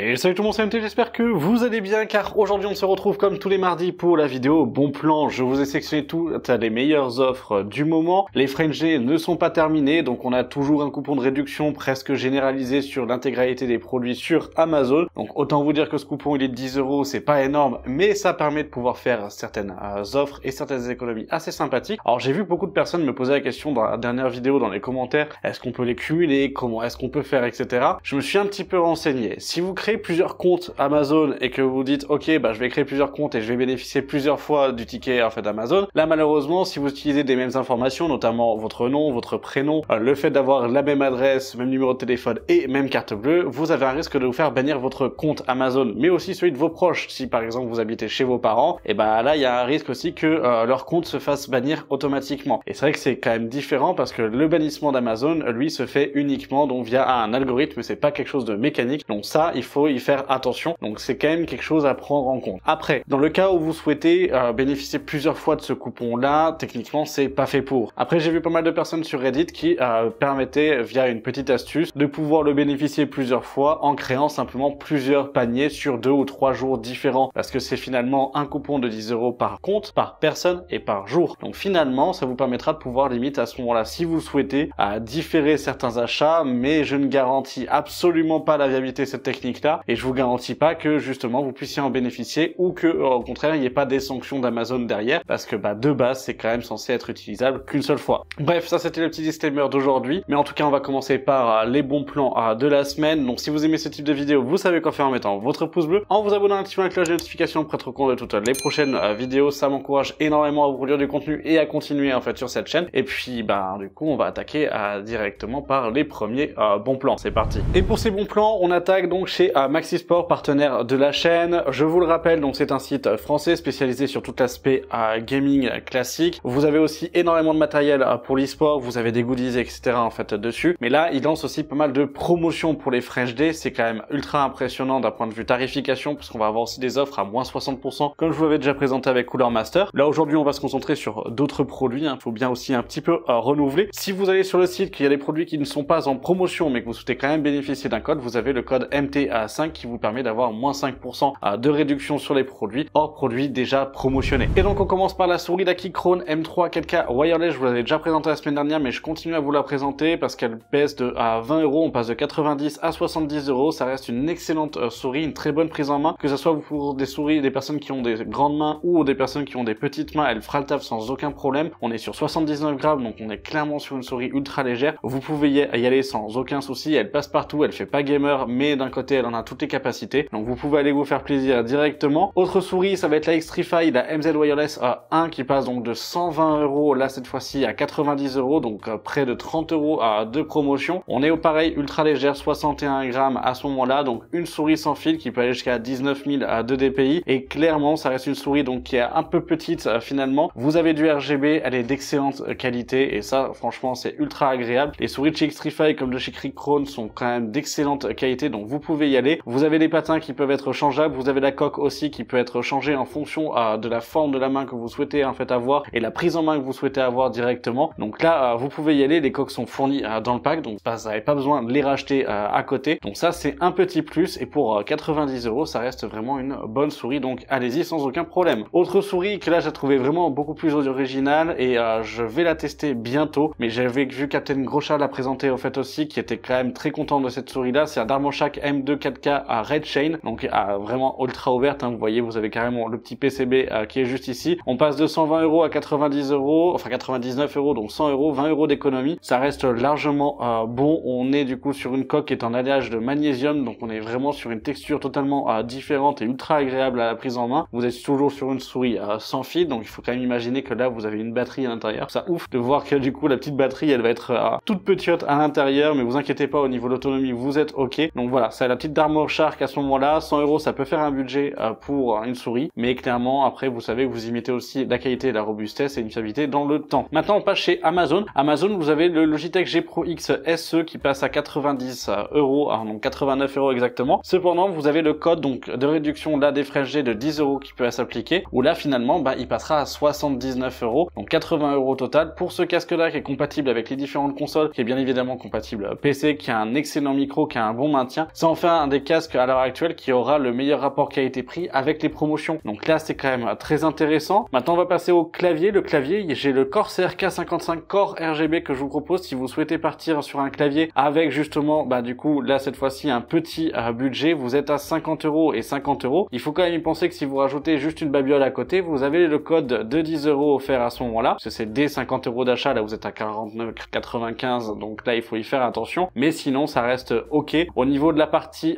Et salut tout le monde, c'est MT, j'espère que vous allez bien car aujourd'hui on se retrouve comme tous les mardis pour la vidéo Bon Plan. Je vous ai sélectionné toutes les meilleures offres du moment. Les French Day ne sont pas terminés, donc on a toujours un coupon de réduction presque généralisé sur l'intégralité des produits sur Amazon. Donc autant vous dire que ce coupon il est de 10 €, c'est pas énorme, mais ça permet de pouvoir faire certaines offres et certaines économies assez sympathiques. Alors j'ai vu beaucoup de personnes me poser la question dans la dernière vidéo dans les commentaires, est-ce qu'on peut les cumuler, comment est-ce qu'on peut faire, etc. Je me suis un petit peu renseigné. Si vous créez plusieurs comptes Amazon et que vous dites ok bah je vais créer plusieurs comptes et je vais bénéficier plusieurs fois du ticket en fait d'Amazon, là malheureusement si vous utilisez des mêmes informations, notamment votre nom, votre prénom, le fait d'avoir la même adresse, même numéro de téléphone et même carte bleue, vous avez un risque de vous faire bannir votre compte Amazon, mais aussi celui de vos proches. Si par exemple vous habitez chez vos parents, et ben là il y a un risque aussi que leur compte se fasse bannir automatiquement. Et c'est vrai que c'est quand même différent parce que le bannissement d'Amazon lui se fait uniquement donc via un algorithme, c'est pas quelque chose de mécanique, donc ça il faut y faire attention, donc c'est quand même quelque chose à prendre en compte. Après, dans le cas où vous souhaitez bénéficier plusieurs fois de ce coupon là, techniquement c'est pas fait pour. Après j'ai vu pas mal de personnes sur Reddit qui permettaient via une petite astuce de pouvoir le bénéficier plusieurs fois en créant simplement plusieurs paniers sur 2 ou 3 jours différents, parce que c'est finalement un coupon de 10 € par compte, par personne et par jour. Donc finalement ça vous permettra de pouvoir limite à ce moment là, si vous souhaitez, différer certains achats, mais je ne garantis absolument pas la viabilité de cette technique là, et je vous garantis pas que justement vous puissiez en bénéficier ou que au contraire il n'y ait pas des sanctions d'Amazon derrière, parce que de base c'est quand même censé être utilisable qu'une seule fois. Bref, ça c'était le petit disclaimer d'aujourd'hui, mais en tout cas on va commencer par les bons plans de la semaine. Donc si vous aimez ce type de vidéo, vous savez quoi faire en mettant votre pouce bleu, en vous abonnant, en activant la cloche de notification pour être au courant de toutes les prochaines vidéos. Ça m'encourage énormément à vous produire du contenu et à continuer en fait sur cette chaîne. Et puis du coup on va attaquer directement par les premiers bons plans. C'est parti. Et pour ces bons plans, on attaque donc chez Maxisport, partenaire de la chaîne. Je vous le rappelle, donc c'est un site français spécialisé sur tout l'aspect gaming classique. Vous avez aussi énormément de matériel pour l'e-sport, vous avez des goodies etc. en fait dessus. Mais là, il lance aussi pas mal de promotions pour les French Day. C'est quand même ultra impressionnant d'un point de vue tarification, parce qu'on va avoir aussi des offres à moins 60%, comme je vous l'avais déjà présenté avec Cooler Master. Là aujourd'hui, on va se concentrer sur d'autres produits. Il faut bien aussi un petit peu renouveler. Si vous allez sur le site, qu'il y a des produits qui ne sont pas en promotion, mais que vous souhaitez quand même bénéficier d'un code, vous avez le code MTA5 qui vous permet d'avoir moins 5% de réduction sur les produits, hors produits déjà promotionnés. Et donc on commence par la souris Krone M3 4K Wireless. Je vous l'avais déjà présenté la semaine dernière, mais je continue à vous la présenter parce qu'elle baisse à 20 €, on passe de 90 à 70 €. Ça reste une excellente souris, une très bonne prise en main, que ce soit pour des souris, des personnes qui ont des grandes mains ou des personnes qui ont des petites mains, elle fera le taf sans aucun problème. On est sur 79 grammes, donc on est clairement sur une souris ultra légère. Vous pouvez y aller sans aucun souci, elle passe partout, elle fait pas gamer, mais d'un côté elle en a toutes les capacités, donc vous pouvez aller vous faire plaisir directement. Autre souris, ça va être la Xtrify, la MZ Wireless 1 qui passe donc de 120 € là cette fois-ci à 90 €, donc près de 30 € de promotion. On est au pareil ultra légère, 61 grammes à ce moment-là, donc une souris sans fil qui peut aller jusqu'à 19 000 de DPI, et clairement ça reste une souris donc qui est un peu petite finalement. Vous avez du RGB, elle est d'excellente qualité et ça franchement c'est ultra agréable. Les souris de chez Xtrify comme de chez Krone sont quand même d'excellente qualité, donc vous pouvez y aller. Vous avez les patins qui peuvent être changeables, vous avez la coque aussi qui peut être changée en fonction de la forme de la main que vous souhaitez en fait avoir et la prise en main que vous souhaitez avoir directement. Donc là vous pouvez y aller, les coques sont fournies dans le pack, donc vous n'avez pas besoin de les racheter à côté. Donc ça c'est un petit plus, et pour 90 € ça reste vraiment une bonne souris, donc allez-y sans aucun problème. Autre souris que là j'ai trouvé vraiment beaucoup plus originale et je vais la tester bientôt, mais j'avais vu Captain Grocha la présenter en fait aussi, qui était quand même très content de cette souris là. C'est un Darmoshack M2 4K à Red Chain, donc vraiment ultra ouverte, vous voyez, vous avez carrément le petit PCB qui est juste ici. On passe de 120 € à 90 €, enfin 99 €, donc 100 €, 20 € d'économie. Ça reste largement bon. On est du coup sur une coque qui est en alliage de magnésium, donc on est vraiment sur une texture totalement différente et ultra agréable à la prise en main. Vous êtes toujours sur une souris sans fil, donc il faut quand même imaginer que là vous avez une batterie à l'intérieur. Ça ouf de voir que du coup la petite batterie elle va être toute petite à l'intérieur, mais vous inquiétez pas, au niveau de l'autonomie vous êtes ok. Donc voilà, c'est la petite Darmoshack à ce moment-là. 100 € ça peut faire un budget pour une souris, mais clairement après vous savez que vous imitez aussi la qualité, la robustesse et une fiabilité dans le temps. Maintenant on passe chez Amazon. Amazon, vous avez le Logitech G Pro X SE qui passe à 90 €, donc 89 € exactement. Cependant vous avez le code donc de réduction là des frais G de 10 € qui peut s'appliquer, où là finalement il passera à 79 €, donc 80 € au total pour ce casque là qui est compatible avec les différentes consoles, qui est bien évidemment compatible PC, qui a un excellent micro, qui a un bon maintien. Ça en fait un l'un des casques à l'heure actuelle qui aura le meilleur rapport qualité-prix avec les promotions. Donc là, c'est quand même très intéressant. Maintenant, on va passer au clavier. Le clavier, j'ai le Corsair K55 Core RGB que je vous propose si vous souhaitez partir sur un clavier avec justement, du coup, là, cette fois-ci, un petit budget. Vous êtes à 50 € et 50 €. Il faut quand même y penser que si vous rajoutez juste une babiole à côté, vous avez le code de 10 € offert à ce moment-là, parce que c'est dès 50 € d'achat, là vous êtes à 49,95, donc là il faut y faire attention, mais sinon ça reste ok. Au niveau de la partie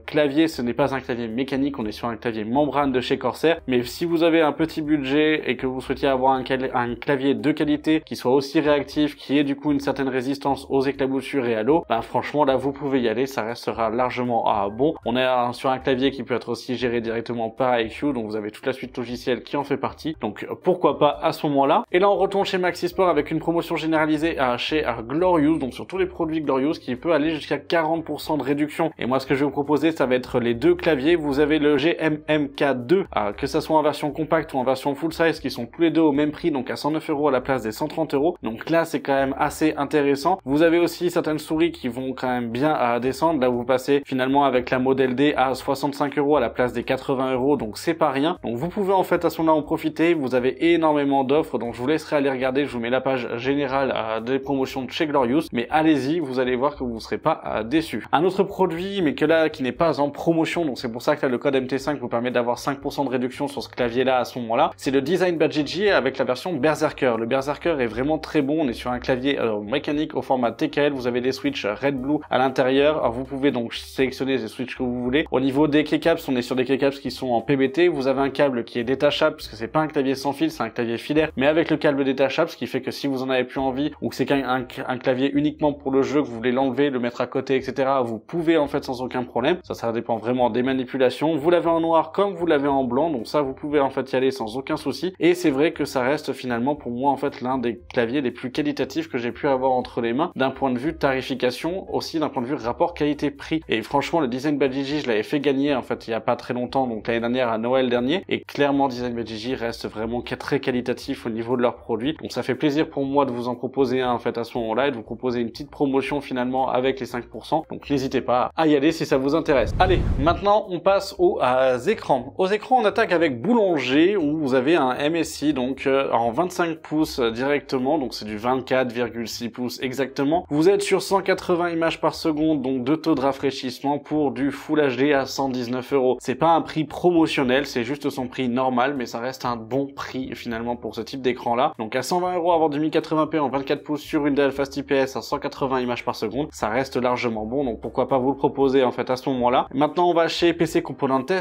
clavier, ce n'est pas un clavier mécanique, on est sur un clavier membrane de chez Corsair, mais si vous avez un petit budget et que vous souhaitiez avoir un clavier de qualité qui soit aussi réactif, qui ait du coup une certaine résistance aux éclaboussures et à l'eau, franchement là vous pouvez y aller, ça restera largement bon. On est sur un clavier qui peut être aussi géré directement par iQ, donc vous avez toute la suite logicielle qui en fait partie, donc pourquoi pas à ce moment-là. Et là on retourne chez Maxisport avec une promotion généralisée chez Glorious, donc sur tous les produits Glorious, qui peut aller jusqu'à 40% de réduction. Et moi ce que je vais vous proposer, ça va être les deux claviers. Vous avez le GMMK2, que ça soit en version compacte ou en version full size, qui sont tous les deux au même prix, donc à 109 € à la place des 130 €. Donc là c'est quand même assez intéressant. Vous avez aussi certaines souris qui vont quand même bien descendre. Là vous passez finalement avec la Model D à 65 € à la place des 80 €, donc c'est pas rien. Donc vous pouvez en fait à ce moment-là en profiter. Vous avez énormément d'offres, donc je vous laisserai aller regarder. Je vous mets la page générale des promotions de chez Glorious, mais allez-y, vous allez voir que vous ne serez pas déçus. Un autre produit, mais que là qui n'est pas en promotion, donc c'est pour ça que là le code MT5 vous permet d'avoir 5% de réduction sur ce clavier-là à ce moment-là. C'est le Design Badgigi avec la version Berserker. Le Berserker est vraiment très bon. On est sur un clavier mécanique au format TKL. Vous avez des switches Red Blue à l'intérieur. Alors vous pouvez donc sélectionner les switches que vous voulez. Au niveau des keycaps, on est sur des keycaps qui sont en PBT. Vous avez un câble qui est détachable, parce que c'est pas un clavier sans fil, c'est un clavier filaire, mais avec le câble détachable, ce qui fait que si vous en avez plus envie, ou que c'est un clavier uniquement pour le jeu, que vous voulez l'enlever, le mettre à côté, etc., vous pouvez en fait sans aucun problème. Ça dépend vraiment des manipulations. Vous l'avez en noir comme vous l'avez en blanc, donc ça vous pouvez en fait y aller sans aucun souci. Et c'est vrai que ça reste finalement pour moi en fait l'un des claviers les plus qualitatifs que j'ai pu avoir entre les mains, d'un point de vue tarification, aussi d'un point de vue rapport qualité-prix. Et franchement le Design Badgigi, je l'avais fait gagner en fait il y a pas très longtemps, donc l'année dernière à Noël dernier, et clairement Design Badgigi reste vraiment très qualitatif au niveau de leurs produits. Donc ça fait plaisir pour moi de vous en proposer un en fait à ce moment-là et de vous proposer une petite promotion finalement avec les 5%. Donc n'hésitez pas à y aller si ça vous intéresse. Allez, maintenant on passe aux écrans. Aux écrans on attaque avec Boulanger, où vous avez un MSI donc en 25 pouces directement, donc c'est du 24,6 pouces exactement. Vous êtes sur 180 images par seconde, donc de taux de rafraîchissement pour du Full HD à 119 €. C'est pas un prix promotionnel, c'est juste son prix normal, mais ça reste un bon prix finalement pour ce type d'écran là. Donc à 120 € avoir du 1080p en 24 pouces sur une dalle Fast IPS à 180 images par seconde, ça reste largement bon, donc pourquoi pas vous le proposer en fait à ce moment-là. Maintenant on va chez PC Componentes,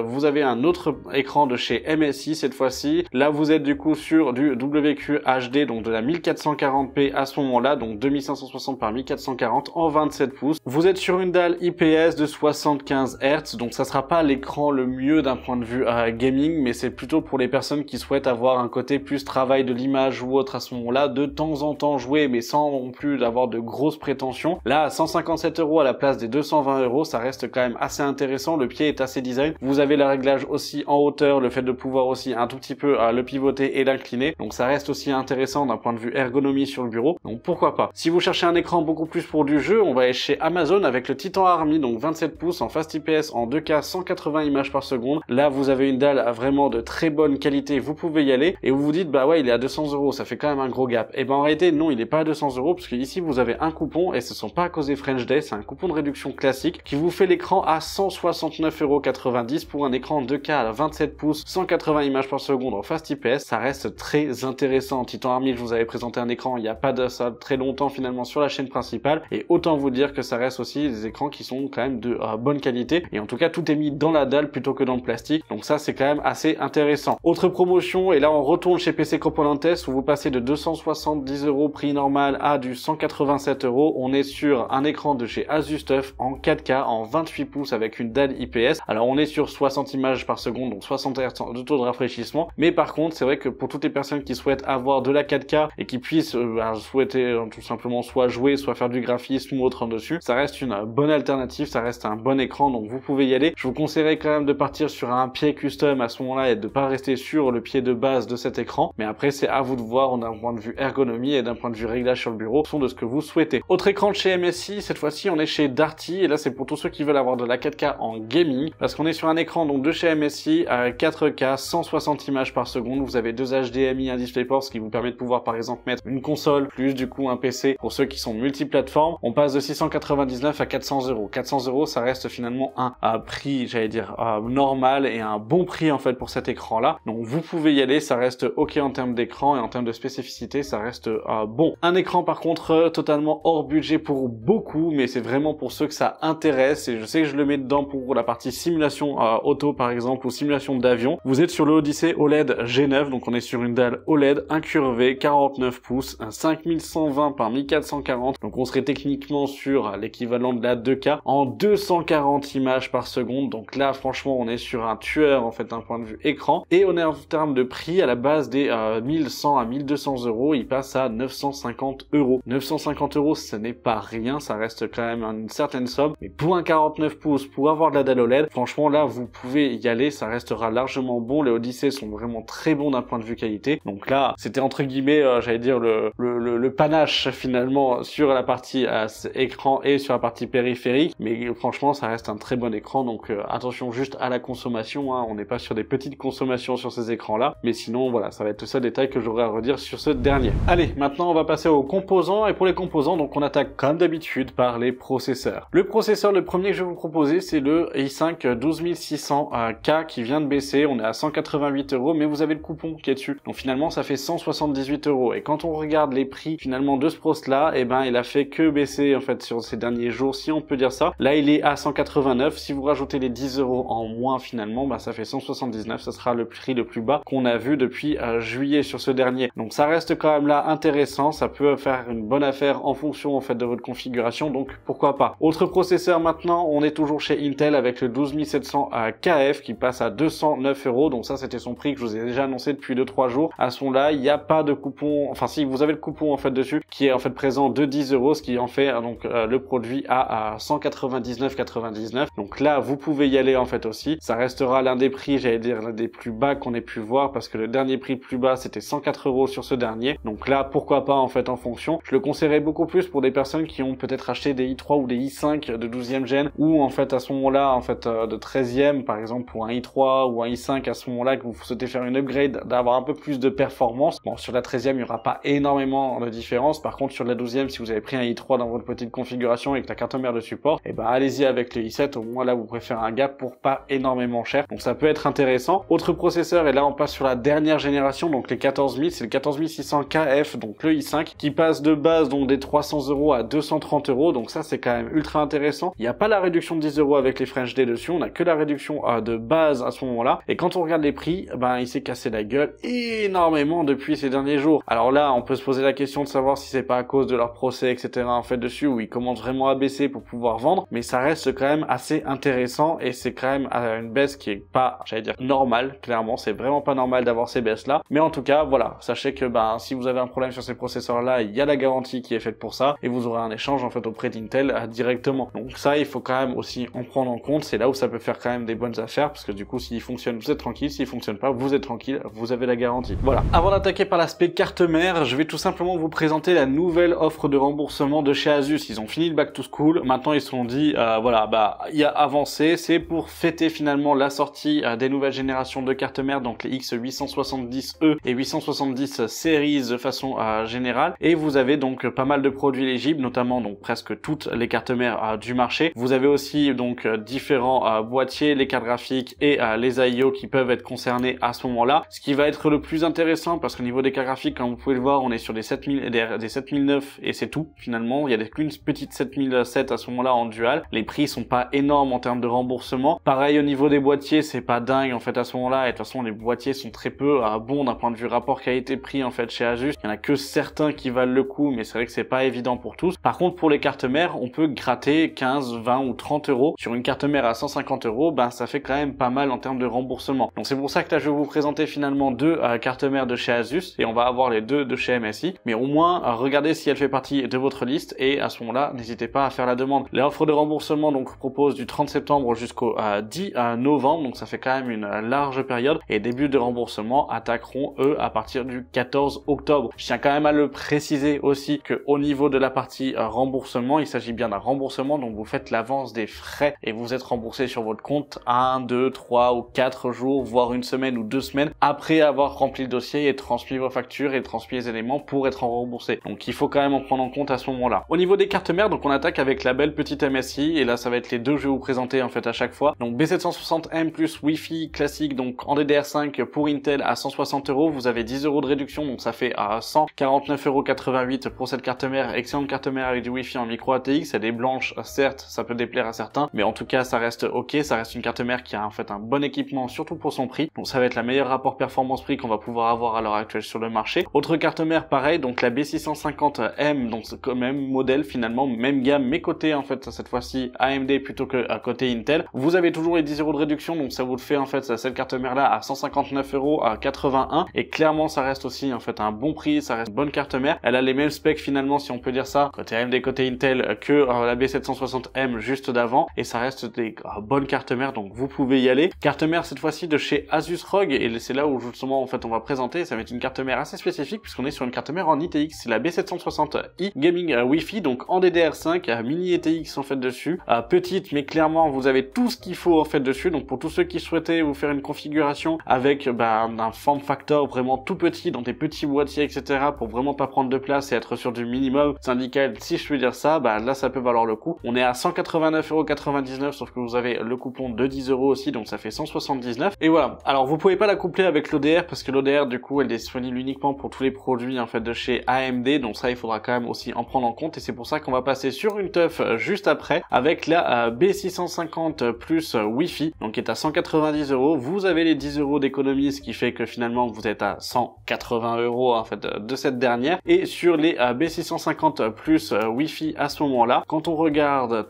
vous avez un autre écran de chez MSI cette fois-ci. Là vous êtes du coup sur du WQHD, donc de la 1440p à ce moment-là, donc 2560 par 1440 en 27 pouces. Vous êtes sur une dalle IPS de 75 Hz, donc ça sera pas l'écran le mieux d'un point de vue gaming, mais c'est plutôt pour les personnes qui souhaitent avoir un côté plus travail de l'image ou autre à ce moment-là, de temps en temps jouer, mais sans non plus avoir de grosses prétentions. Là, à 157 € à la place des 220 €, ça reste quand même assez intéressant. Le pied est assez design. Vous avez le réglage aussi en hauteur, le fait de pouvoir aussi un tout petit peu le pivoter et l'incliner. Donc ça reste aussi intéressant d'un point de vue ergonomie sur le bureau. Donc pourquoi pas. Si vous cherchez un écran beaucoup plus pour du jeu, on va aller chez Amazon avec le Titan Army, donc 27 pouces en Fast IPS en 2K 180 images par seconde. Là, vous avez une dalle vraiment de très bonne qualité. Vous pouvez y aller et vous vous dites, bah ouais, il est à 200 €, ça fait quand même un gros gap. Et ben en réalité, non, il est pas à 200 € parce que ici, vous avez un coupon et ce sont pas à cause des French Day, c'est un coupon de réduction classique qui vous fait l'écran à 169,90 € pour un écran 2K à 27 pouces, 180 images par seconde en Fast IPS. Ça reste très intéressant. Titan Army, je vous avais présenté un écran il n'y a pas de ça très longtemps finalement sur la chaîne principale et autant vous dire que ça reste aussi des écrans qui sont quand même de bonne qualité et en tout cas tout est mis dans la dalle plutôt que dans le plastique, donc ça c'est quand même assez intéressant. Autre promotion, et là on retourne chez PC Componentes où vous passez de 270 € prix normal à du 187 €. On est sur un écran de chez ASUSTUF en 4K en 28 pouces avec une dalle IPS. Alors on est sur 60 images par seconde, donc 60 Hz de taux de rafraîchissement, mais par contre c'est vrai que pour toutes les personnes qui souhaitent avoir de la 4K et qui puissent souhaiter tout simplement soit jouer, soit faire du graphisme ou autre en dessus, ça reste une bonne alternative, ça reste un bon écran, donc vous pouvez y aller. Je vous conseillerais quand même de partir sur un pied custom à ce moment-là et de pas rester sur le pied de base de cet écran, mais après c'est à vous de voir d'un point de vue ergonomie et d'un point de vue réglage sur le bureau, de ce que vous souhaitez. Autre écran de chez MSI, cette fois-ci on est chez Darty, et là c'est pour pour tous ceux qui veulent avoir de la 4K en gaming, parce qu'on est sur un écran donc de chez MSI à 4K 160 images par seconde. Vous avez deux HDMI, un DisplayPort, ce qui vous permet de pouvoir par exemple mettre une console plus du coup un PC pour ceux qui sont multiplateformes. On passe de 699 à 400 euros. 400 euros, ça reste finalement un prix, j'allais dire normal et un bon prix en fait pour cet écran là. Donc vous pouvez y aller, ça reste ok en termes d'écran et en termes de spécificité, ça reste bon. Un écran par contre totalement hors budget pour beaucoup, mais c'est vraiment pour ceux que ça intéresse, et je sais que je le mets dedans pour la partie simulation auto par exemple ou simulation d'avion. Vous êtes sur le Odyssey OLED G9, donc on est sur une dalle OLED incurvée 49 pouces, un 5120 par 1440, donc on serait techniquement sur l'équivalent de la 2K en 240 images par seconde. Donc là franchement on est sur un tueur en fait d'un point de vue écran, et on est en termes de prix à la base des 1100 à 1200 euros, il passe à 950 euros. 950 euros, ce n'est pas rien, ça reste quand même une certaine somme, mais pour un 49 pouces, pour avoir de la dalle OLED, franchement là vous pouvez y aller, ça restera largement bon. Les Odyssey sont vraiment très bons d'un point de vue qualité, donc là c'était entre guillemets j'allais dire le panache finalement sur la partie écran et sur la partie périphérique, mais franchement ça reste un très bon écran. Donc attention juste à la consommation, hein, on n'est pas sur des petites consommations sur ces écrans là, mais sinon voilà, ça va être le seul détail que j'aurais à redire sur ce dernier. Allez, maintenant on va passer aux composants, et pour les composants donc on attaque comme d'habitude par les processeurs. Le processeur, le premier que je vais vous proposer, c'est le i5 12600K qui vient de baisser, on est à 188 euros, mais vous avez le coupon qui est dessus, donc finalement ça fait 178 euros. Et quand on regarde les prix finalement de ce pros là, et ben il a fait que baisser en fait sur ces derniers jours, si on peut dire ça. Là il est à 189, si vous rajoutez les 10 euros en moins finalement, bah ça fait 179, ça sera le prix le plus bas qu'on a vu depuis juillet sur ce dernier. Donc ça reste quand même là intéressant, ça peut faire une bonne affaire en fonction en fait de votre configuration, donc pourquoi pas. Autre processeur maintenant, on est toujours chez Intel avec le 12700 KF qui passe à 209 euros, donc ça c'était son prix que je vous ai déjà annoncé depuis 2-3 jours. À ce moment-là, il n'y a pas de coupon, enfin si vous avez le coupon en fait dessus qui est en fait présent de 10 euros, ce qui en fait donc le produit à 199,99. Donc là vous pouvez y aller en fait aussi, ça restera l'un des prix, j'allais dire l'un des plus bas qu'on ait pu voir, parce que le dernier prix plus bas c'était 104 euros sur ce dernier. Donc là pourquoi pas en fait en fonction. Je le conseillerais beaucoup plus pour des personnes qui ont peut-être acheté des i3 ou des i5 de 12e gen, ou en fait à ce moment-là en fait de 13e par exemple, pour un i3 ou un i5 à ce moment-là que vous souhaitez faire une upgrade, d'avoir un peu plus de performance. Bon, sur la 13e il n'y aura pas énormément de différence, par contre sur la 12e si vous avez pris un i3 dans votre petite configuration et que la carte mère de support, et ben allez-y avec le i7, au moins là vous pouvez faire un gap pour pas énormément cher, donc ça peut être intéressant. Autre processeur, et là on passe sur la dernière génération, donc les 14000, c'est le 14600 KF, donc le i5 qui passe de base donc des 300 euros à 230 euros, donc ça c'est quand même ultra intéressant. Il n'y a pas la réduction de 10 euros avec les French Day dessus, on a que la réduction de base à ce moment-là, et quand on regarde les prix, ben il s'est cassé la gueule énormément depuis ces derniers jours. Alors là on peut se poser la question de savoir si c'est pas à cause de leur procès etc en fait dessus, où ils commencent vraiment à baisser pour pouvoir vendre, mais ça reste quand même assez intéressant, et c'est quand même une baisse qui est pas, j'allais dire, normale. Clairement c'est vraiment pas normal d'avoir ces baisses là, mais en tout cas voilà, sachez que ben si vous avez un problème sur ces processeurs là, il y a la garantie qui est faite pour ça, et vous aurez un échange en fait auprès d'Intel directement. Donc ça il faut quand même aussi en prendre en compte, c'est là où ça peut faire quand même des bonnes affaires, parce que du coup s'il fonctionne vous êtes tranquille, s'il fonctionne pas vous êtes tranquille, vous avez la garantie. Voilà. Avant d'attaquer par l'aspect carte mère, je vais tout simplement vous présenter la nouvelle offre de remboursement de chez Asus. Ils ont fini le back to school, maintenant ils se sont dit voilà, bah il y a avancé, c'est pour fêter finalement la sortie des nouvelles générations de cartes mères, donc les X870E et 870 Series de façon générale, et vous avez donc pas mal de produits éligibles, notamment donc presque toutes les cartes mères du marché. Vous avez aussi donc différents boîtiers, les cartes graphiques et les AIO qui peuvent être concernés à ce moment-là. Ce qui va être le plus intéressant, parce qu'au niveau des cartes graphiques, comme vous pouvez le voir, on est sur des 7000 et des 7009 et c'est tout finalement. Il y a qu'une petite 7007 à ce moment-là en dual. Les prix sont pas énormes en termes de remboursement. Pareil au niveau des boîtiers, c'est pas dingue en fait à ce moment-là, et de toute façon les boîtiers sont très peu bons d'un point de vue rapport qualité-prix en fait chez Asus. Il y en a que certains qui valent le coup, mais c'est vrai que c'est pas évident pour tous. Par contre pour les cartes mères, on peut gratter 15, 20 ou 30 euros sur une carte mère à 150 euros, ben ça fait quand même pas mal en termes de remboursement. Donc c'est pour ça que là je vais vous présenter finalement deux cartes mères de chez Asus, et on va avoir les deux de chez MSI, mais au moins regardez si elle fait partie de votre liste, et à ce moment-là n'hésitez pas à faire la demande. L'offre de remboursement donc propose du 30 septembre jusqu'au 10 novembre, donc ça fait quand même une large période, et début de remboursement attaqueront eux à partir du 14 octobre. Je tiens quand même à le préciser aussi que au niveau de la partie remboursement, il s'agit bien d'un remboursement, donc vous faites l'avance des frais et vous êtes remboursé sur votre compte 1, 2, 3 ou 4 jours, voire une semaine ou 2 semaines après avoir rempli le dossier et transmis vos factures et transmis les éléments pour être remboursé. Donc il faut quand même en prendre en compte à ce moment-là. Au niveau des cartes mères, donc on attaque avec la belle petite MSI et là ça va être les deux que je vais vous présenter en fait à chaque fois. Donc B760M plus Wi-Fi classique, donc en DDR5 pour Intel à 160 €, vous avez 10 € de réduction, donc ça fait à 149,88 € pour cette carte mère. Excellente carte mère avec du Wi-Fi en micro ATX, elle est blanche, certes ça peut déplaire à certains, mais en tout cas ça reste ok, ça reste une carte mère qui a en fait un bon équipement, surtout pour son prix. Donc ça va être la meilleure rapport performance-prix qu'on va pouvoir avoir à l'heure actuelle sur le marché. Autre carte mère pareil, donc la B650M, donc c'est quand même modèle finalement, même gamme, mais côté en fait cette fois-ci AMD plutôt que à côté Intel. Vous avez toujours les 10 € de réduction, donc ça vous le fait en fait cette carte mère là à 159,81 € et clairement ça reste aussi en fait un bon prix, ça reste une bonne carte mère. Elle a les mêmes specs finalement si on peut dire ça, côté AMD, côté Intel que la B760M juste d'avant, et ça reste des bonnes cartes mères, donc vous pouvez y aller. Carte mère cette fois-ci de chez Asus ROG, et c'est là où justement en fait on va présenter, ça va être une carte mère assez spécifique puisqu'on est sur une carte mère en ITX, c'est la B760i Gaming Wi-Fi, donc en DDR5, mini ITX en fait dessus, petite mais clairement vous avez tout ce qu'il faut en fait dessus. Donc pour tous ceux qui souhaitaient vous faire une configuration avec un form factor vraiment tout petit dans des petits boîtiers etc, pour vraiment pas prendre de place et être sur du minimum syndical si je puis dire ça, là ça peut valoir le coup. On est à 189,99 €, sauf que vous avez le coupon de 10 € aussi, donc ça fait 179. Et voilà, alors vous pouvez pas la coupler avec l'ODR parce que l'ODR du coup elle est disponible uniquement pour tous les produits en fait de chez AMD, donc ça il faudra quand même aussi en prendre en compte, et c'est pour ça qu'on va passer sur une teuf juste après avec la B650 plus Wi-Fi, donc qui est à 190 €. Vous avez les 10 € d'économie, ce qui fait que finalement vous êtes à 180 € en fait de cette dernière. Et sur les B650 plus Wi-Fi à ce moment-là, quand on regarde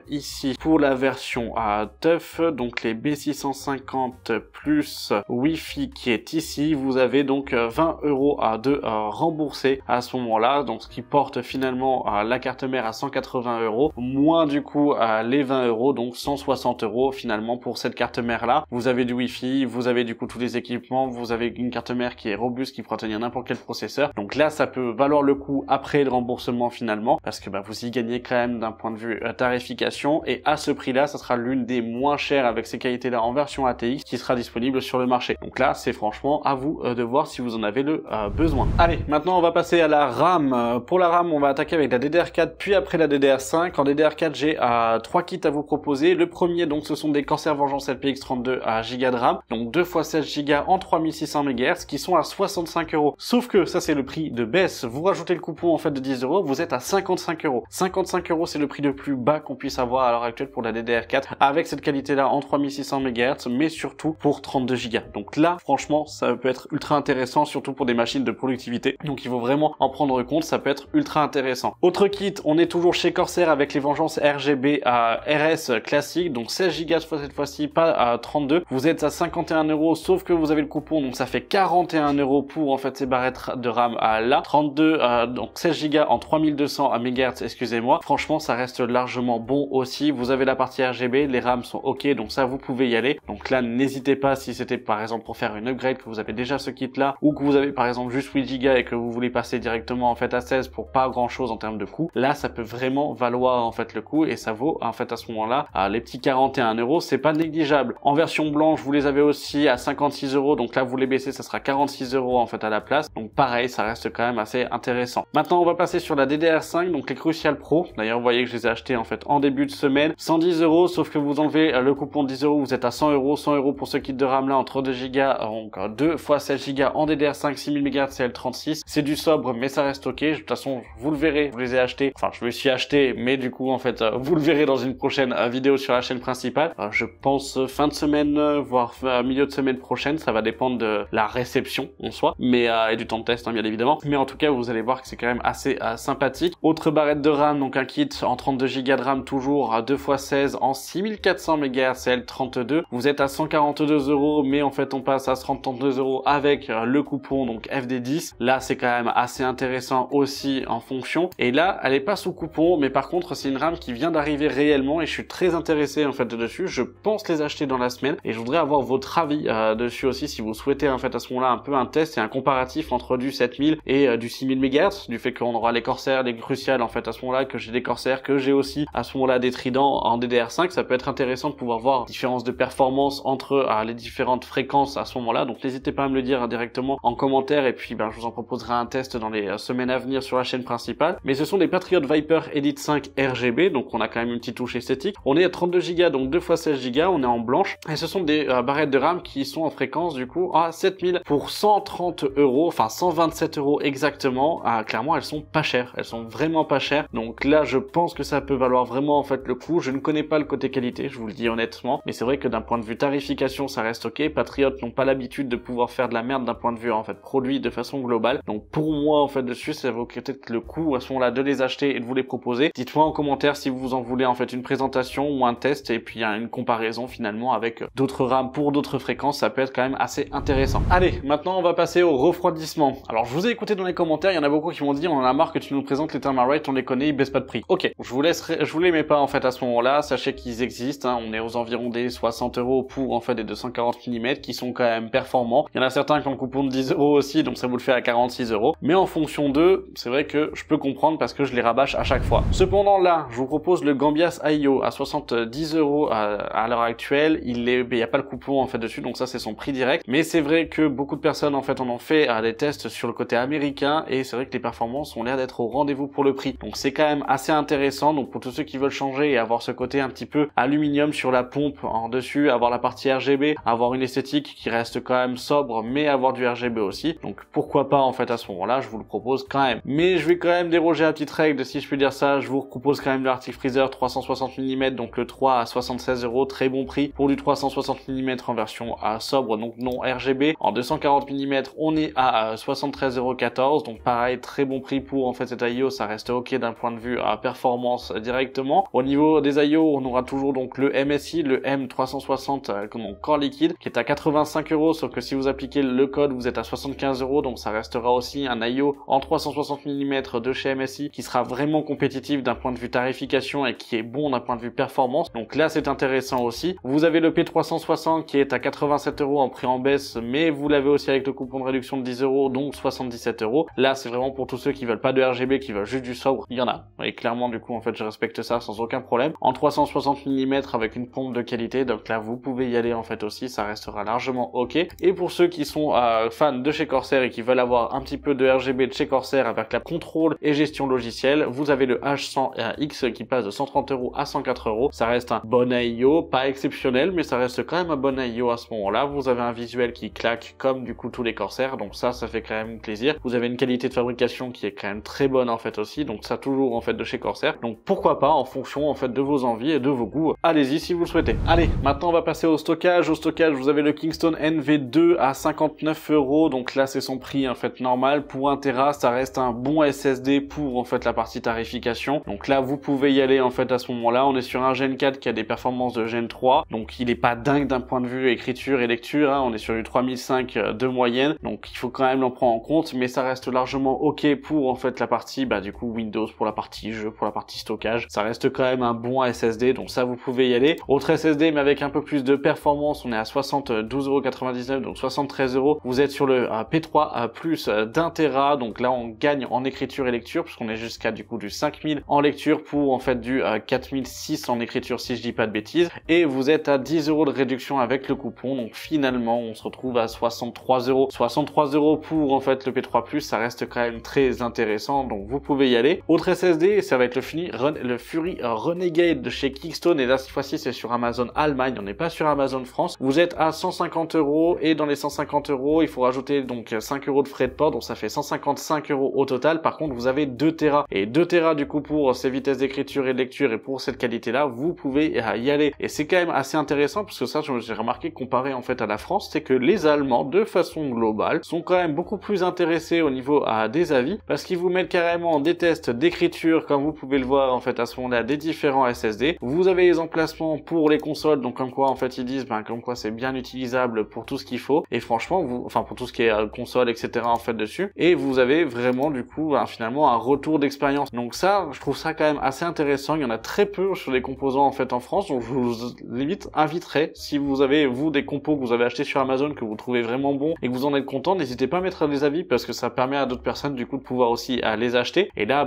ici pour la version teuf, donc les B650 plus Wi-Fi qui est ici, vous avez donc 20 € de rembourser à ce moment-là, donc ce qui porte finalement la carte mère à 180 €, moins du coup les 20 €, donc 160 € finalement pour cette carte mère là. Vous avez du Wi-Fi, vous avez du coup tous les équipements, vous avez une carte mère qui est robuste, qui pourra tenir n'importe quel processeur, donc là ça peut valoir le coup après le remboursement finalement, parce que vous y gagnez quand même d'un point de vue tarification, et à ce prix là ça sera l'une des moins chères avec ces qualités là en version ATX qui sera disponible sur le marché. Donc là c'est franchement à vous de voir si vous en avez le besoin. Allez, maintenant on va passer à la RAM. Pour la RAM on va attaquer avec la DDR4 puis après la DDR5. En DDR4 j'ai 3 kits à vous proposer. Le premier donc ce sont des Corsair Vengeance LPX 32 à Go de RAM, donc 2 x 16 Go en 3600 MHz qui sont à 65 €. Sauf que ça c'est le prix de baisse, vous rajoutez le coupon en fait de 10 €, vous êtes à 55 €. 55 € c'est le prix le plus bas qu'on puisse avoir à l'heure actuelle pour la DDR4 avec cette qualité là en 3600 MHz, mais surtout pour 32 Go. Donc là franchement ça peut être ultra intéressant, surtout pour des machines de productivité, donc il faut vraiment en prendre compte, ça peut être ultra intéressant. Autre kit, on est toujours chez Corsair avec les Vengeance RGB à RS classique, donc 16 Go cette fois-ci, pas à 32. Vous êtes à 51 €, sauf que vous avez le coupon, donc ça fait 41 € pour en fait ces barrettes de RAM à là. 32, donc 16 Go en 3200 MHz, excusez-moi. Franchement, ça reste largement bon aussi. Vous avez la partie RGB, les RAM sont ok, donc ça vous pouvez y aller. Donc là, n'hésitez pas si c'était par exemple pour faire une upgrade, que vous avez déjà ce kit là, ou que vous avez par exemple juste 8 Go et que vous voulez passer directement en fait à 16 pour pas grand chose en termes de coût. Là, ça peut vraiment valoir en fait le coup, et ça vaut en fait à ce moment-là les petits 41 €, c'est pas négligeable. En version blanche, vous les avez aussi à 56 €, donc là vous les baissez, ça sera 46 € en fait à la place. Donc pareil, ça reste quand même assez intéressant. Maintenant, on va passer sur la DDR5, donc les Crucial Pro. D'ailleurs, vous voyez que je les ai achetés en fait en début de semaine, 110 €, sauf que vous enlevez le coupon de 10 €, vous êtes à 100 €, 100 € pour ce kit de RAM là en 32 Go, donc 2 x 16 Go en DDR5 6000 MHz CL36. C'est du sobre, mais ça reste ok. De toute façon, vous le verrez, je les ai achetés. Enfin, je me suis acheté, mais du coup, en fait, vous le verrez dans une prochaine vidéo sur la chaîne principale. Je pense fin de semaine, voire milieu de semaine prochaine. Ça va dépendre de la réception en soi, mais et du temps de test, hein, bien évidemment. Mais en tout cas, vous allez voir que c'est quand même assez sympathique. Autre barrette de RAM, donc un kit en 32 Go de RAM toujours à 2 x 16 en 6400 MHz CL32. Vous êtes à 142 €, mais en fait, on passe à 132 € avec le coupon donc FD10. Là, c'est quand même assez intéressant aussi en fonction. Et là, elle est pas sous coupon, mais par contre, c'est une RAM qui vient d'arriver réellement et je suis très intéressé en fait dessus. Je pense les acheter dans la semaine et je voudrais avoir votre avis dessus aussi si vous souhaitez en fait à ce moment-là un peu un test et un comparatif entre du 7000 et du 6000 MHz, du fait qu'on aura les Corsair, les Crucial en fait à ce moment-là, que j'ai des Corsair, que j'ai aussi à ce moment-là des tridents en DDR5, ça peut être intéressant de pouvoir voir différence de performance entre les différentes fréquences à ce moment-là. Donc n'hésitez pas à me le dire directement en commentaire et puis je vous en proposerai un test dans les semaines à venir sur la chaîne principale. Mais ce sont des Patriot Viper Elite 5 RGB, donc on a quand même une petite touche esthétique. On est à 32 Go, donc 2 x 16 Go, on est en blanche. Et ce sont des barrettes de RAM qui sont en fréquence du coup à 7000 pour 130 €, enfin 127 € exactement. Clairement elles sont pas chères, elles sont vraiment pas chères. Donc là je pense que ça peut valoir vraiment en fait le coup. Je ne connais pas le côté qualité, je vous le dis honnêtement, mais c'est vrai que d'un point de vue tarification ça reste ok. Patriot n'ont pas l'habitude de pouvoir faire de la merde d'un point de vue en fait produit de façon globale. Donc pour moi en fait dessus ça vaut peut-être le coup à ce moment-là de les acheter et de vous les proposer. Dites-moi en commentaire si vous en voulez en fait une présentation ou un test et puis une comparaison finalement avec d'autres RAM pour d'autres fréquences, ça peut être quand même assez intéressant. Allez, maintenant on va passer au refroidissement. Alors je vous ai écouté dans les commentaires, il y en a beaucoup qui m'ont dit on en a marre que tu nous présentes les Thermalright, on les connaît, ils baissent pas de prix. Ok, je vous les mets pas en fait à ce moment-là, sachez qu'ils existent, hein. On est aux environs des 60 € pour en fait des 240 mm qui sont quand même performants. Il y en a certains qui ont le coupon de 10 € aussi, donc ça vous le fait à 46 €. Mais en fonction d'eux, c'est vrai que je peux comprendre parce que je les rabâche à chaque fois. Cependant là, je vous propose le Gambias IO à 70 € à l'heure actuelle. Il y a pas le coupon en fait dessus, donc ça c'est son prix direct. Mais c'est vrai que beaucoup de personnes en fait en ont fait des tests sur le côté américain et c'est vrai que les performances ont l'air d'être au rendez-vous pour le prix. Donc c'est quand même assez intéressant. Donc pour tous ceux qui veulent changer et avoir ce côté un petit peu aluminium sur la pompe en dessus, avoir la partie RGB, avoir une esthétique qui reste quand même sobre mais avoir du RGB aussi. Donc pourquoi pas en fait à ce moment-là, je vous le propose quand même. Mais je vais quand même déroger à petite règle, si je puis dire ça, je vous propose quand même le Arctic Freezer 360 mm, donc le 3 à 76 €, très bon prix pour du 360 mm en version sobre, donc non RGB. En 240 mm, on est à 73,14 €, donc pareil, très bon prix pour en fait cet IO, ça reste ok d'un point de vue performance directement. Au niveau des IO, on aura toujours donc le MSI, le M360 comme corps liquide, qui est à 85 €, sauf que si vous appliquez le code, vous êtes à 75 €, donc ça restera aussi un IO en 360 mm de chez MSI, qui sera vraiment compétitif d'un point de vue tarification et qui est bon d'un point de vue performance. Donc là, c'est intéressant aussi. Vous avez le P360 qui est à 87 € en prix en baisse, mais vous l'avez aussi avec le coupon de réduction de 10 €, donc 77 €. Là, c'est vraiment pour tous ceux qui veulent pas de RGB, qui veulent juste du sobre. Il y en a. Et clairement, du coup, en fait, je respecte ça sans aucun problème. En 360 mm avec une pompe de qualité, donc là, vous pouvez y aller en fait aussi, ça restera largement ok. Et pour ceux qui sont fans de chez Corsair et qui veulent avoir un petit peu de RGB de chez Corsair avec la contrôle et gestion logicielle, vous avez le H100X qui passe de 130 € à 104 €. Ça reste un bon AIO, pas exceptionnel, mais ça reste quand même un bon AIO à ce moment-là. Vous avez un visuel qui claque comme du coup tous les Corsair, donc ça fait quand même plaisir. Vous avez une qualité de fabrication qui est quand même très bonne en fait aussi, donc ça toujours en fait de chez Corsair. Donc pourquoi pas en fonction en fait de vos envies et de vos goûts. Allez-y si vous le souhaitez. Allez, maintenant on va passer au stockage. Au stockage, vous avez le Kingston NV2 à 59 €, donc là c'est son prix en fait normal. Pour 1 Tera, ça reste un bon SSD pour en fait la partie tarification. Donc là vous pouvez y aller en fait à ce moment-là. On est sur un Gen 4 qui a des performances de Gen 3, donc il est pas dingue d'un point de vue écriture et lecture, hein. On est sur du 3005 de moyenne, donc il faut quand même l'en prendre en compte, mais ça reste largement ok pour en fait la partie du coup Windows, pour la partie jeu, pour la partie stockage. Ça reste quand même un bon SSD, donc ça vous pouvez y aller. Autre SSD mais avec un peu plus de performance, on est à 72,99 €, donc 73 €. Vous êtes sur le P3 plus d'1 Tera, donc là on gagne en écriture et lecture puisqu'on est jusqu'à du coup du 5000 en lecture pour en fait du 4006 en écriture si je dis pas de bêtises, et vous êtes à 10 € de réduction avec le coupon, donc finalement on se retrouve à 63 €. 63 € pour en fait le P3+, ça reste quand même très intéressant, donc vous pouvez y aller. Autre SSD, ça va être le Fury Renegade de chez Kingston, et là cette fois-ci c'est sur Amazon Allemagne, on n'est pas sur Amazon France. Vous êtes à 150 €, et dans les 150 € il faut rajouter donc 5 € de frais de port, donc ça fait 155 € au total. Par contre vous avez 2 Tera, et 2 Tera du coup pour ces vitesses d'écriture et de lecture et pour cette qualité là, vous pouvez y aller. Et c'est quand même assez intéressant parce que ça j'ai remarqué comparé en fait à la France, c'est que les Allemands de façon globale sont quand même beaucoup plus intéressés au niveau des avis, parce qu'ils vous mettent carrément des tests d'écriture comme vous pouvez le voir en fait à ce moment-là des différents SSD. Vous avez les emplacements pour les consoles, donc comme quoi en fait ils disent comme quoi c'est bien utilisable pour tout ce qu'il faut, et franchement pour tout ce qui est console etc en fait dessus, et vous avez vraiment du coup finalement un retour d'expérience. Donc ça je trouve ça quand même assez intéressant. Il y en a très peu sur les composants en fait en France, donc je vous limite inviterai, si vous avez vous des compos que vous avez achetés sur Amazon que vous trouvez vraiment bons et que vous en êtes content, n'hésitez pas à mettre des avis parce que ça permet à d'autres personnes du coup de pouvoir aussi les acheter. Et là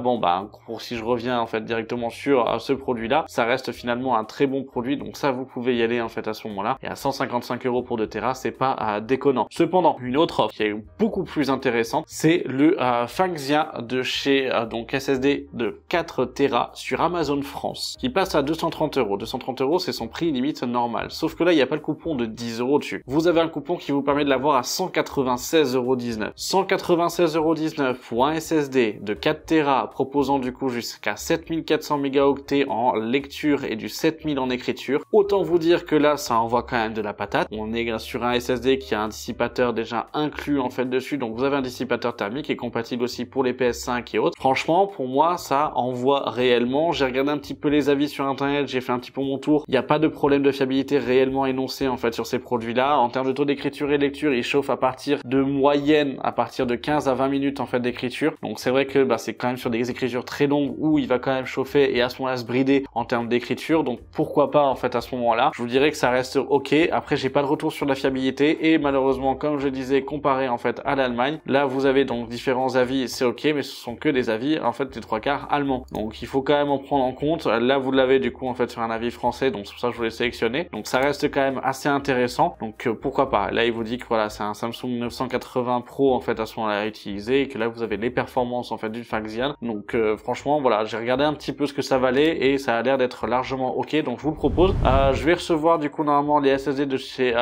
pour si je reviens en fait directement sur ce produit-là, ça reste finalement un très bon produit, donc ça vous pouvez y aller en fait à ce moment-là. Et à 155 € pour 2 Tera, c'est pas déconnant. Cependant, une autre offre qui est beaucoup plus intéressante, c'est le Phangxia de chez donc SSD de 4 Tera sur Amazon France, qui passe à 230 €. 230 € c'est son prix limite normal. Sauf que là, il n'y a pas le coupon de 10 € dessus. Vous avez un coupon qui vous permet de l'avoir à 196,19 €. 196,19 € pour un SSD de 4 Tera proposant du coup jusqu'à 7400 mégaoctets en lecture et du 7000 en écriture. Autant vous dire que là, ça envoie quand même de la patate. On est sur un SSD qui a un dissipateur déjà inclus en fait dessus, donc vous avez un dissipateur thermique qui est compatible aussi pour les PS5 et autres. Franchement, pour moi, ça envoie réellement. J'ai regardé un petit peu les avis sur internet, j'ai fait un petit peu mon tour. Il n'y a pas de problème de fiabilité réellement énoncé en fait sur ces produits-là. En termes de taux d'écriture et de lecture, il chauffe à partir de moyenne, à partir de 15 à 20 minutes en fait d'écriture. Donc c'est vrai que c'est quand même sur des écritures très longues où il va quand même chauffer et à ce moment-là se brider en termes d'écriture. Donc pourquoi pas en fait à ce moment-là. Je vous dirais que ça reste ok. Après j'ai pas de retour sur la fiabilité et malheureusement comme je disais comparé en fait à l'Allemagne, là vous avez donc différents avis, c'est ok, mais ce sont que des avis en fait des 3/4 allemands. Donc il faut quand même en prendre en compte. Là vous l'avez du coup en fait sur un avis français, donc c'est pour ça que je voulais sélectionner. Donc ça reste quand même assez intéressant. Donc pourquoi pas. Là il vous dit que voilà c'est un Samsung 980 Pro en fait à ce moment-là à utiliser et que là vous avez les performances en fait du Phangxia. Donc franchement voilà, j'ai regardé un petit peu ce que ça valait et ça a l'air d'être largement ok. Donc je vous le propose. Je vais recevoir du coup normalement les SSD de chez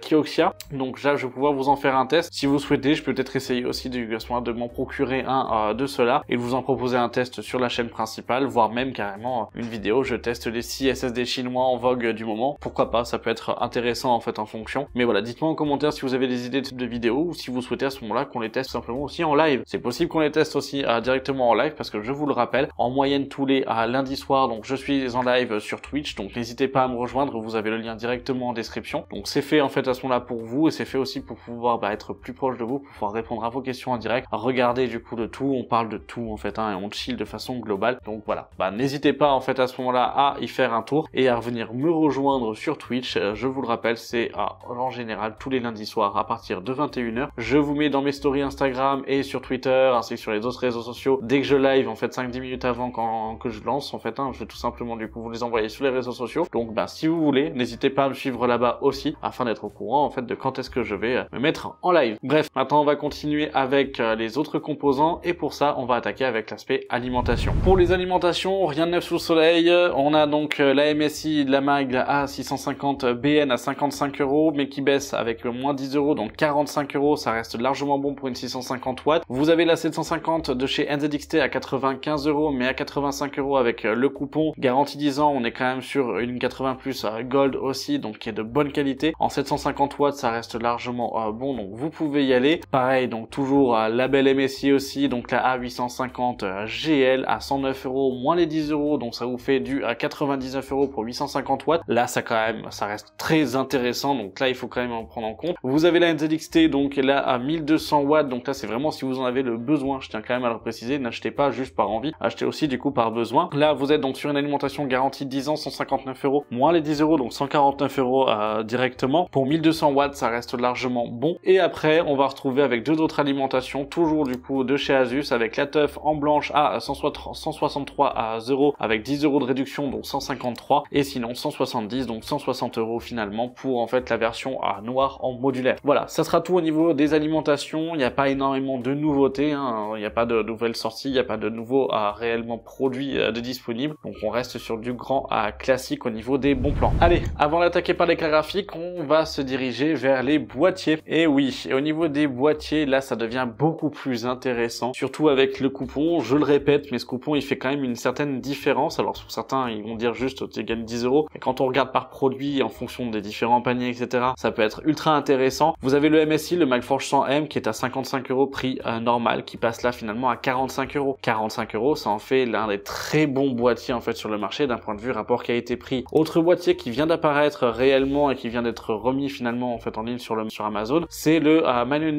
Kioxia. Donc là je vais pouvoir vous en faire un test. Si vous souhaitez, je peux peut-être essayer aussi de m'en procurer un de ceux-là et de vous en proposer un test sur la chaîne principale, voire même carrément une vidéo. Je teste les 6 SSD chinois en vogue du moment. Pourquoi pas, ça peut être intéressant en fait en fonction. Mais voilà, dites-moi en commentaire si vous avez des idées de vidéos ou si vous souhaitez à ce moment-là qu'on les teste simplement aussi en live. C'est possible qu'on les teste aussi directement en live parce que je vous le rappelle, en moyenne tous les lundis soirs, donc je suis en live sur Twitch, donc n'hésitez pas à me rejoindre, vous avez le lien directement en description. Donc c'est fait en fait à ce moment-là pour vous et c'est fait aussi pour pouvoir être plus proche de vous, pour pouvoir répondre à vos questions en direct, regarder du coup de tout, on parle de tout en fait et on chill de façon globale. Donc voilà, n'hésitez pas en fait à ce moment-là à y faire un tour et à revenir me rejoindre sur Twitch. Je vous le rappelle, c'est en général tous les lundis soirs à partir de 21 h. Je vous mets dans mes stories Instagram et sur Twitter ainsi que sur les autres réseaux sociaux dès que je live en fait 5-10 minutes avant que je lance en fait je vais tout simplement du coup vous les envoyer sur les réseaux sociaux. Donc si vous voulez, n'hésitez pas à me suivre là-bas aussi afin d'être au courant en fait de quand est-ce que je vais me mettre en live. Bref, maintenant on va continuer avec les autres composants et pour ça on va attaquer avec l'aspect alimentation. Pour les alimentations, rien de neuf sous le soleil. On a donc la MSI de la MAG A650 BN à 55 € mais qui baisse avec moins 10 €, donc 45 €. Ça reste largement bon pour une 650 watts. Vous avez la 750 de chez NZXT à 95 € mais à 85 € avec le coupon garantie 10 ans. On est quand même sur une 80 plus Gold aussi, donc qui est de bonne qualité. En 750 watts, ça reste largement bon, donc vous pouvez y aller. Pareil, donc toujours label MSI aussi, donc la A850 GL à 109 € moins les 10 €, donc ça vous fait du 99 € pour 850 watts. Là, ça reste très intéressant, donc là, il faut quand même en prendre en compte. Vous avez la NZXT, donc là à 1200 watts, donc là, c'est vraiment si vous en avez le besoin. Je tiens quand même à le préciser, n'achetez pas juste par envie, achetez aussi du coup par besoin. Là, vous êtes donc sur une alimentation garantie 10 ans, 159 € moins les 10 €, donc 149 € directement. Pour 1200 watts, ça reste largement bon. Et après, on va retrouver avec deux autres alimentations, toujours du coup de chez Asus, avec la Teuf en blanche à 163 € avec 10 € de réduction, donc 153, et sinon 170, donc 160 € finalement pour en fait la version noire en modulaire. Voilà, ça sera tout au niveau des alimentations. Il n'y a pas énormément de nouveautés, il n'y a pas de nouvelles sorties, il n'y a pas de nouveaux réellement produits de disponibles, donc on reste sur du grand classique au niveau des bons plans. Allez, avant d'attaquer par l'écran graphique, on va se diriger vers les boîtiers. Et oui, et au niveau des boîtiers, là ça devient beaucoup plus intéressant, surtout avec le coupon. Je le répète, mais ce coupon il fait quand même une certaine différence. Alors pour certains ils vont dire juste tu gagnes 10 €, et quand on regarde par produit en fonction des différents paniers etc, ça peut être ultra intéressant. Vous avez le MSI, le Magforge 100M qui est à 55 € prix normal, qui passe là finalement à 45 €. 45 €, ça en fait l'un des très bons boîtiers en fait sur le marché d'un point de vue rapport qualité-prix. Autre boîtier qui vient d'apparaître réellement et qui vient d'être remis finalement en fait en ligne sur Amazon, c'est le Manium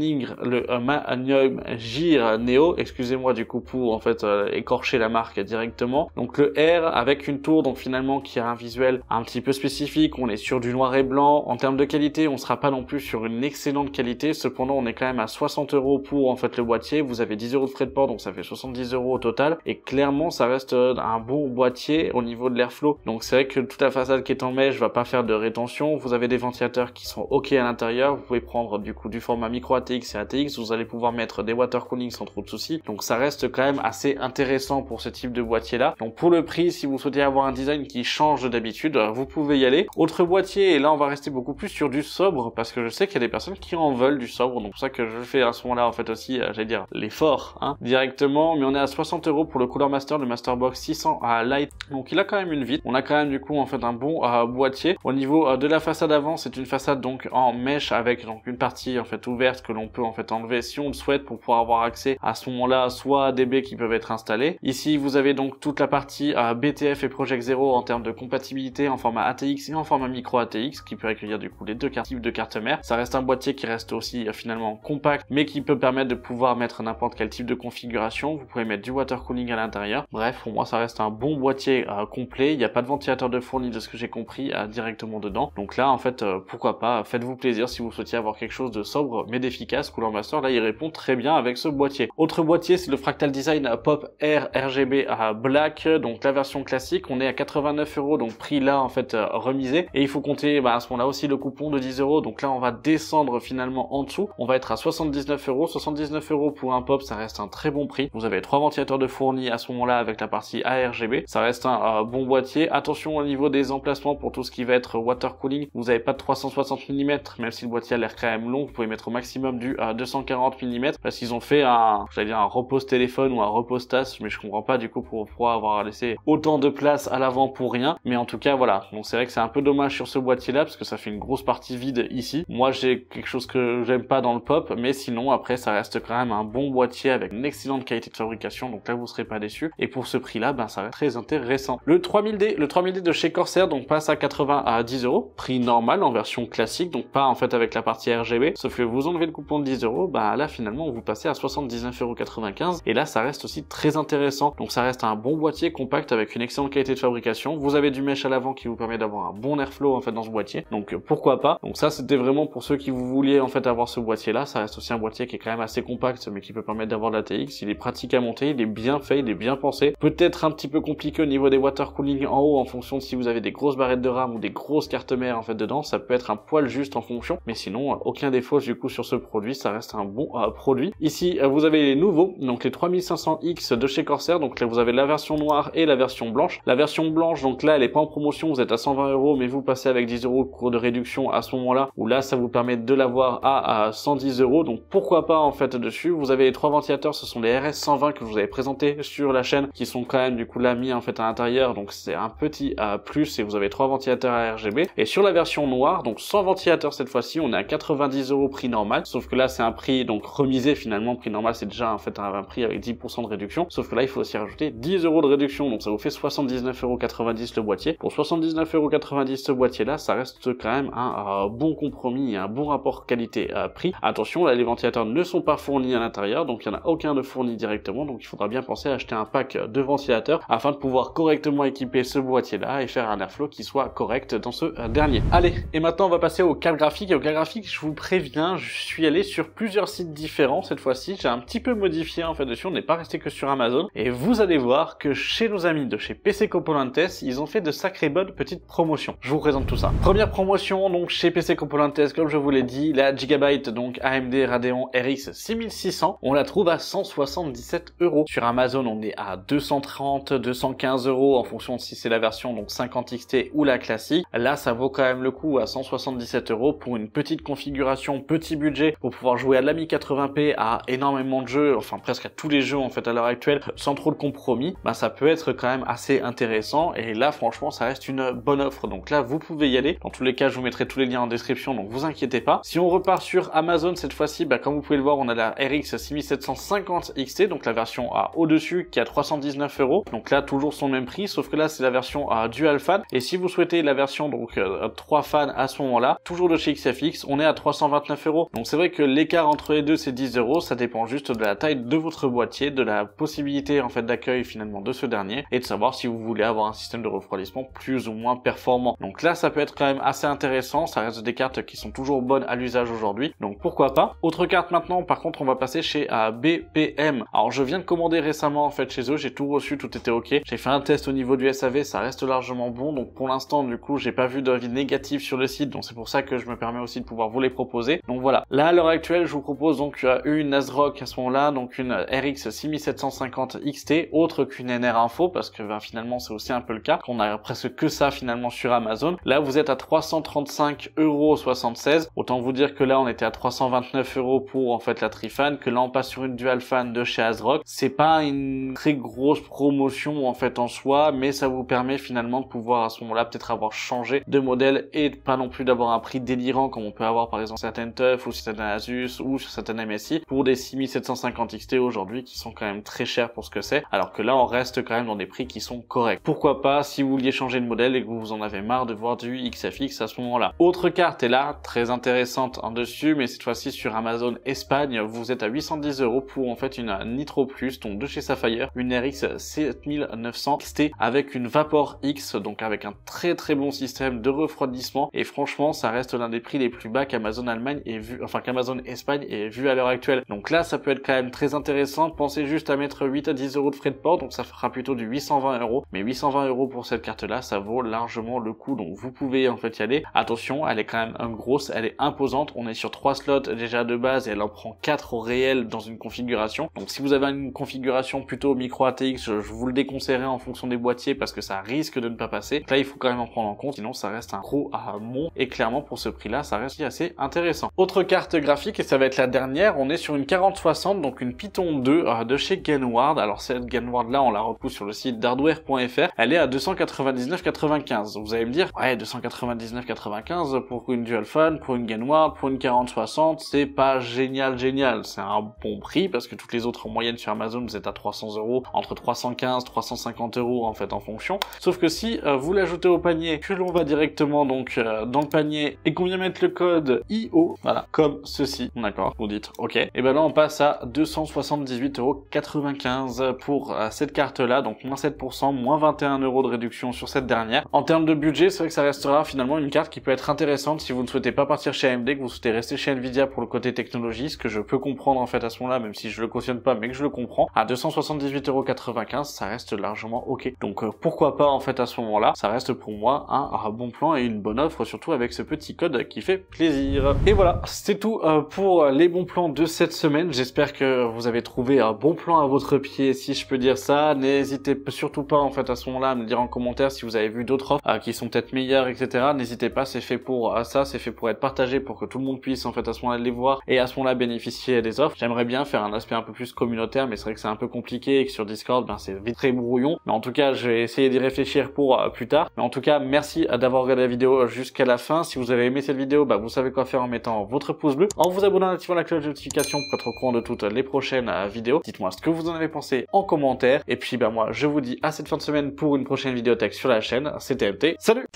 Gear Neo. Excusez-moi du coup pour en fait écorcher la marque directement. Donc le R avec une tour, donc finalement qui a un visuel un petit peu spécifique. On est sur du noir et blanc. En termes de qualité, on sera pas non plus sur une excellente qualité. Cependant, on est quand même à 60 € pour en fait le boîtier. Vous avez 10 € de frais de port, donc ça fait 70 € au total. Et clairement, ça reste un bon boîtier au niveau de l'airflow. Donc c'est vrai que toute la façade qui est en mèche va pas faire de rétention. Vous avez des ventilateurs qui sont ok à l'intérieur. Vous pouvez prendre du coup du format micro ATX et ATX. Vous allez pouvoir mettre des water cooling sans trop de soucis. Donc ça reste quand même assez intéressant pour ce type de boîtier là. Donc pour le prix, si vous souhaitez avoir un design qui change d'habitude, vous pouvez y aller. Autre boîtier, et là on va rester beaucoup plus sur du sobre parce que je sais qu'il y a des personnes qui en veulent du sobre. Donc c'est pour ça que je fais à ce moment-là en fait aussi, j'allais dire l'effort directement. Mais on est à 60 € pour le Cooler Master, le Master Box 600 à Light. Donc il a quand même une vitre. On a quand même du coup en fait un bon boîtier. Au niveau de la façade avant, c'est une façade donc en mèche avec donc une partie en fait ouverte que l'on peut en fait enlever si on le souhaite pour pouvoir avoir accès à ce moment-là soit à des baies qui peuvent être installées. Ici vous avez donc toute la partie BTF et Project Zero en termes de compatibilité en format ATX et en format micro ATX qui peut accueillir du coup les deux types de cartes mères. Ça reste un boîtier qui reste aussi finalement compact mais qui peut permettre de pouvoir mettre n'importe quel type de configuration. Vous pouvez mettre du water cooling à l'intérieur. Bref, pour moi ça reste un bon boîtier complet. Il n'y a pas de ventilateur de fourni de ce que j'ai compris directement dedans. Donc là en fait pourquoi pas, faites-vous plaisir si vous souhaitiez avoir quelque chose de sobre mais d'efficace. Cooler Master là il répond très bien avec ce boîtier. Autre boîtier, c'est le Fractal Design Pop Air RGB Black, donc la version classique. On est à 89 €, donc prix là en fait remisé, et il faut compter à ce moment-là aussi le coupon de 10 €. Donc là on va descendre finalement en dessous, on va être à 79 €. 79 € pour un pop, ça reste un très bon prix. Vous avez 3 ventilateurs de fourni à ce moment-là avec la partie ARGB, ça reste un bon boîtier. Attention au niveau des emplacements pour tout ce qui va être water cooling, vous n'avez pas de 360 mm, même si le boîtier a l'air quand même long, vous pouvez mettre au maximum du 240 mm, parce qu'ils ont fait un repose téléphone ou un repose tasse, mais je comprends pas du coup pourquoi avoir laissé autant de place à l'avant pour rien. Mais en tout cas voilà, donc c'est vrai que c'est un peu dommage sur ce boîtier là parce que ça fait une grosse partie vide ici. Moi j'ai quelque chose que j'aime pas dans le pop, mais sinon après ça reste quand même un bon boîtier avec une excellente qualité de fabrication, donc là vous serez pas déçus, et pour ce prix là ça reste très intéressant. Le 3000D de chez Corsair donc passe à 90 €, prix normal en version classique, donc pas en fait avec la partie RGB, sauf que vous enlevez le coupon de 10 €, là finalement vous passez à 79,95 €, et là ça reste aussi très intéressant. Donc ça reste un bon boîtier compact avec une excellente qualité de fabrication. Vous avez du mesh à l'avant qui vous permet d'avoir un bon airflow en fait dans ce boîtier, donc pourquoi pas. Donc ça c'était vraiment pour ceux qui vous vouliez en fait avoir ce boîtier là. Ça reste aussi un boîtier qui est quand même assez compact mais qui peut permettre d'avoir de la TX. Il est pratique à monter, il est bien fait, il est bien pensé. Peut-être un petit peu compliqué au niveau des water cooling en haut en fonction de si vous avez des grosses barrettes de RAM ou des grosses cartes mères en fait dedans. Ça peut être un poil juste en fonction, mais sinon aucun défaut du coup sur ce produit. Ça reste un bon produit. Ici vous avez les nouveaux, donc les 3500X de chez Corsair. Donc là vous avez la version noire et la version blanche. La version blanche donc là elle est pas en promotion, vous êtes à 120 €, mais vous passez avec 10 € de cours de réduction à ce moment-là, où là ça vous permet de l'avoir à 110 €. Donc pourquoi pas en fait dessus. Vous avez les 3 ventilateurs, ce sont les RS120 que je vous avais présenté sur la chaîne, qui sont quand même du coup là mis en fait à l'intérieur, donc c'est un petit plus, et vous avez 3 ventilateurs à RGB. Et sur la version noire, donc sans ventilateur cette fois-ci, on est à 90 € prix normal, sauf que là c'est un prix donc remisé finalement. Prix normal c'est déjà en fait un prix avec 10% de réduction, sauf que là il faut aussi rajouter 10 € de réduction, donc ça vous fait 79,90 € le boîtier. Pour 79,90 € ce boîtier là, ça reste quand même un bon compromis et un bon rapport qualité-prix. Attention, là les ventilateurs ne sont pas fournis à l'intérieur, donc il n'y en a aucun de fourni directement, donc il faudra bien penser à acheter un pack de ventilateurs afin de pouvoir correctement équiper ce boîtier là et faire un airflow qui soit correct dans ce dernier. Allez, et maintenant on va passer aux cartes graphiques. Et aux cartes graphiques, je vous préviens, je suis allé sur plusieurs sites différents cette fois-ci. J'ai un petit peu modifié en fait dessus, on n'est pas resté que sur Amazon, et vous allez voir que chez nos amis de chez PC Componentes, ils ont fait de sacrées bonnes petites promotions. Je vous présente tout ça. Première promotion donc chez PC Componentes, comme je vous l'ai dit, la Gigabyte donc AMD Radeon RX 6600, on la trouve à 177 €. Sur Amazon, on est à 230, 215 € en fonction de si c'est la version donc 50 XT ou la classique. Là, ça vaut quand même le coup à 177 € pour une petite configuration, petit budget pour pouvoir jouer à de la 1080p, à énormément de jeux, enfin presque à tous les jeux en fait à l'heure actuelle, sans trop de compromis. Ça peut être quand même assez intéressant, et là franchement ça reste une bonne offre. Donc là vous pouvez y aller. Dans tous les cas, je vous mettrai tous les liens en description, donc vous inquiétez pas. Si on repart sur Amazon cette fois-ci, comme vous pouvez le voir, on a la RX 6750 XT, donc la version au-dessus qui a 319 €. Donc là toujours son même prix, sauf que là c'est la version Dual Fan. Et si vous souhaitez la version donc 3 fans à ce moment-là, toujours de chez XFX, on est à 329 €. Donc c'est vrai que l'écart entre les deux c'est 10 €, ça dépend juste de la taille de votre boîtier, de la possibilité en fait d'accueil finalement de ce dernier, et de savoir si vous voulez avoir un système de refroidissement plus ou moins performant. Donc là ça peut être quand même assez intéressant, ça reste des cartes qui sont toujours bonnes à l'usage aujourd'hui, donc pourquoi pas. Autre carte maintenant, par contre on va passer chez BPM. Alors je viens de commander récemment en fait chez eux, j'ai j'ai tout reçu, tout était ok. J'ai fait un test au niveau du SAV, ça reste largement bon, donc pour l'instant du coup j'ai pas vu d'avis négatif sur le site, donc c'est pour ça que je me permets aussi de pouvoir vous les proposer. Donc voilà, là à l'heure actuelle je vous propose donc une ASRock à ce moment-là, donc une RX 6750 XT, autre qu'une NR Info, parce que ben, finalement c'est aussi un peu le cas, qu'on a presque que ça finalement sur Amazon. Là vous êtes à 335,76 €, autant vous dire que là on était à 329 € pour en fait la Trifan, que là on passe sur une Dual Fan de chez ASRock. C'est pas une très grosse promotion en fait en soi, mais ça vous permet finalement de pouvoir à ce moment-là peut-être avoir changé de modèle et pas non plus d'avoir un prix délirant comme on peut avoir par exemple certaines TUF ou certaines Asus ou sur certaines MSI pour des 6750 XT aujourd'hui qui sont quand même très chers pour ce que c'est, alors que là on reste quand même dans des prix qui sont corrects. Pourquoi pas si vous vouliez changer de modèle et que vous en avez marre de voir du XFX à ce moment-là. Autre carte est là, très intéressante en dessus, mais cette fois-ci sur Amazon Espagne, vous êtes à 810 € pour en fait une Nitro Plus, donc de chez Sapphire, une RX 7900 XT avec une Vapor X, donc avec un très bon système de refroidissement, et franchement ça reste l'un des prix les plus bas qu'Amazon Allemagne ait vu, enfin qu'Amazon Espagne ait vu à l'heure actuelle. Donc là ça peut être quand même très intéressant. Pensez juste à mettre 8 à 10 € de frais de port, donc ça fera plutôt du 820 €, mais 820 € pour cette carte là ça vaut largement le coup, donc vous pouvez en fait y aller. Attention, elle est quand même grosse, elle est imposante, on est sur 3 slots déjà de base et elle en prend 4 au réel dans une configuration. Donc si vous avez une configuration plutôt micro ATX, je vous le déconseillerais en fonction des boîtiers parce que ça risque de ne pas passer. Donc là il faut quand même en prendre en compte, sinon ça reste un gros mont, et clairement pour ce prix là ça reste assez intéressant. Autre carte graphique, et ça va être la dernière, on est sur une 4060, donc une Python 2 de chez Gainward. Alors cette Gainward là on la retrouve sur le site d'hardware.fr, elle est à 299,95. Vous allez me dire, ouais 299,95 pour une Dual Fan, pour une Gainward, pour une 4060, c'est pas génial, c'est un bon prix parce que toutes les autres en moyenne sur Amazon vous êtes à 300 €, entre 315 350 € en fait en fonction. Sauf que si vous l'ajoutez au panier, que l'on va directement donc dans le panier et qu'on vient mettre le code IO, voilà, comme ceci, d'accord, vous dites ok, et ben là on passe à 278,95 € pour cette carte là, donc moins 7%, moins 21 € de réduction sur cette dernière. En termes de budget, c'est vrai que ça restera finalement une carte qui peut être intéressante si vous ne souhaitez pas partir chez AMD, que vous souhaitez rester chez Nvidia pour le côté technologie, ce que je peux comprendre en fait à ce moment-là, même si je le cautionne pas, mais que je le comprends. À 278,95 €, ça reste largement ok. Donc pourquoi pas en fait à ce moment-là, ça reste pour moi un bon plan et une bonne offre, surtout avec ce petit code qui fait plaisir. Et voilà, c'est tout pour les bons plans de cette semaine. J'espère que vous avez trouvé un bon plan à votre pied, si je peux dire ça. N'hésitez surtout pas en fait à ce moment-là à me dire en commentaire si vous avez vu d'autres offres qui sont peut-être meilleures, etc. N'hésitez pas, c'est fait pour ça, c'est fait pour être partagé, pour que tout le monde puisse en fait à ce moment-là les voir et à ce moment-là bénéficier des offres. J'aimerais bien faire un aspect un peu plus communautaire, mais c'est vrai que c'est un peu compliqué et que sur Discord, ben c'est vite très brouillon. Mais en tout cas, je vais essayer d'y réfléchir pour plus tard. Mais en tout cas, merci d'avoir regardé la vidéo jusqu'à la fin. Si vous avez aimé cette vidéo, bah vous savez quoi faire en mettant votre pouce bleu, en vous abonnant, en activant la cloche de notification pour être au courant de toutes les prochaines vidéos. Dites-moi ce que vous en avez pensé en commentaire. Et puis bah moi, je vous dis à cette fin de semaine pour une prochaine vidéo tech sur la chaîne. C'était MT. Salut!